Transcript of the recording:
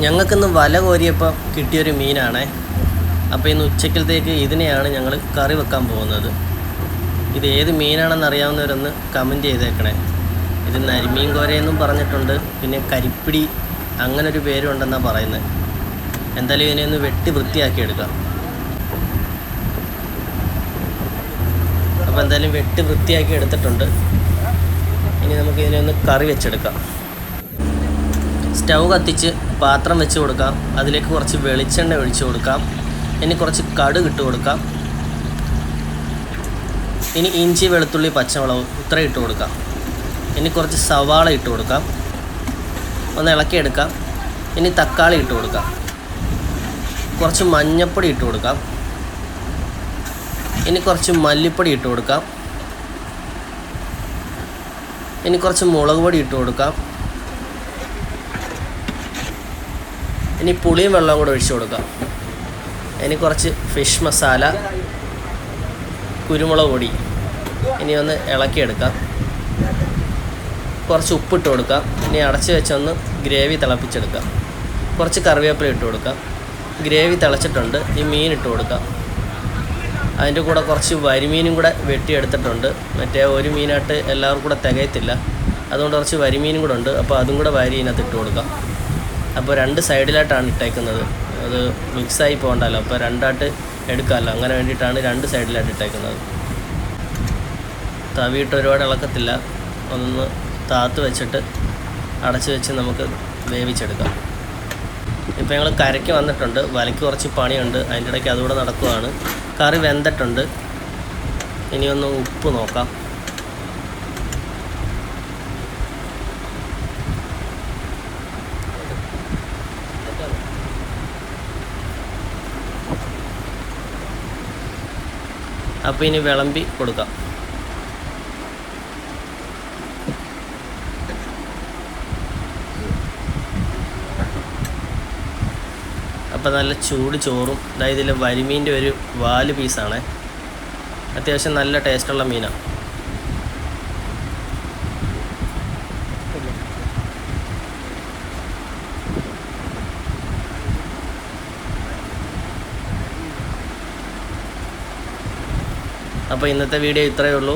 ഞങ്ങൾക്കിന്ന് വല കോരിയപ്പോൾ കിട്ടിയൊരു മീനാണ്. അപ്പോൾ ഇന്ന് ഉച്ചക്കലത്തേക്ക് ഇതിനെയാണ് ഞങ്ങൾ കറി വെക്കാൻ പോകുന്നത്. ഇത് ഏത് മീനാണെന്ന് അറിയാവുന്നവരൊന്ന് കമൻറ്റ് ചെയ്തേക്കണേ. ഇത് നരിമീൻ കോരയെന്നും പറഞ്ഞിട്ടുണ്ട്, പിന്നെ കരിപ്പിടി അങ്ങനൊരു പേരും ഉണ്ടെന്നാണ് പറയുന്നത്. എന്തായാലും ഇതിനെ ഒന്ന് വെട്ടി വൃത്തിയാക്കി എടുക്കാം. അപ്പോൾ എന്തായാലും വെട്ടി വൃത്തിയാക്കി എടുത്തിട്ടുണ്ട്. ഇനി നമുക്ക് ഇതിനെ ഒന്ന് കറി വെച്ചെടുക്കാം. സ്റ്റൗ കത്തിച്ച് പാത്രം വെച്ച് കൊടുക്കാം. അതിലേക്ക് കുറച്ച് വെളിച്ചെണ്ണ ഒഴിച്ച് കൊടുക്കാം. ഇനി കുറച്ച് കടുക് ഇട്ട് കൊടുക്കാം. ഇനി ഇഞ്ചി, വെളുത്തുള്ളി, പച്ചമുളക് ഇത്ര ഇട്ട് കൊടുക്കാം. ഇനി കുറച്ച് സവാള ഇട്ട് കൊടുക്കാം. ഒന്ന് ഇളക്കിയെടുക്കാം. ഇനി തക്കാളി ഇട്ട് കൊടുക്കാം. കുറച്ച് മഞ്ഞൾപ്പൊടി ഇട്ട് കൊടുക്കാം. ഇനി കുറച്ച് മല്ലിപ്പൊടി ഇട്ട് കൊടുക്കാം. ഇനി കുറച്ച് മുളക് പൊടി ഇട്ട് കൊടുക്കാം. ഇനി പുളിയും വെള്ളവും കൂടെ ഒഴിച്ച് കൊടുക്കാം. ഇനി കുറച്ച് ഫിഷ് മസാല, കുരുമുളക് പൊടി. ഇനി ഒന്ന് ഇളക്കിയെടുക്കാം. കുറച്ച് ഉപ്പിട്ട് കൊടുക്കാം. ഇനി അടച്ച് വെച്ചൊന്ന് ഗ്രേവി തിളപ്പിച്ചെടുക്കാം. കുറച്ച് കറിവേപ്പില ഇട്ട് കൊടുക്കാം. ഗ്രേവി തിളച്ചിട്ടുണ്ട്. ഈ മീൻ ഇട്ട് കൊടുക്കാം. അതിൻ്റെ കൂടെ കുറച്ച് വരിമീനും കൂടെ വെട്ടിയെടുത്തിട്ടുണ്ട്. മറ്റേ ഒരു മീനായിട്ട് എല്ലാവർക്കും കൂടെ തികയത്തില്ല, അതുകൊണ്ട് കുറച്ച് വരിമീനും കൂടെ ഉണ്ട്. അപ്പോൾ അതും കൂടെ വാരി ഇതിനകത്ത് ഇട്ട് കൊടുക്കാം. അപ്പോൾ രണ്ട് സൈഡിലായിട്ടാണ് ഇട്ടേക്കുന്നത്. അത് മിക്സായി പോകണ്ടല്ലോ, അപ്പോൾ രണ്ടായിട്ട് എടുക്കാമല്ലോ. അങ്ങനെ വേണ്ടിയിട്ടാണ് രണ്ട് സൈഡിലായിട്ട് ഇട്ടേക്കുന്നത്. തവിയിട്ട് ഒരുപാട് ഇളക്കത്തില്ല, ഒന്ന് താത്ത് വെച്ചിട്ട് അടച്ച് വെച്ച് നമുക്ക് വേവിച്ചെടുക്കാം. ഇപ്പോൾ ഞങ്ങൾ കരയ്ക്ക് വന്നിട്ടുണ്ട്. വലയ്ക്ക് കുറച്ച് പണിയുണ്ട്, അതിൻ്റെ ഇടയ്ക്ക് അതുകൂടെ നടക്കുകയാണ്. കറി വെന്തിട്ടുണ്ട്. ഇനിയൊന്ന് ഉപ്പ് നോക്കാം. അപ്പോൾ ഇനി വിളമ്പി കൊടുക്കാം. അപ്പോൾ നല്ല ചൂട് ചോറും, അതായത് ഇതിൽ വരിമീൻ്റെ ഒരു വാല് പീസാണ്. അത്യാവശ്യം നല്ല ടേസ്റ്റുള്ള മീനാണ്. അപ്പോൾ ഇന്നത്തെ വീഡിയോ ഇത്രയേ ഉള്ളൂ.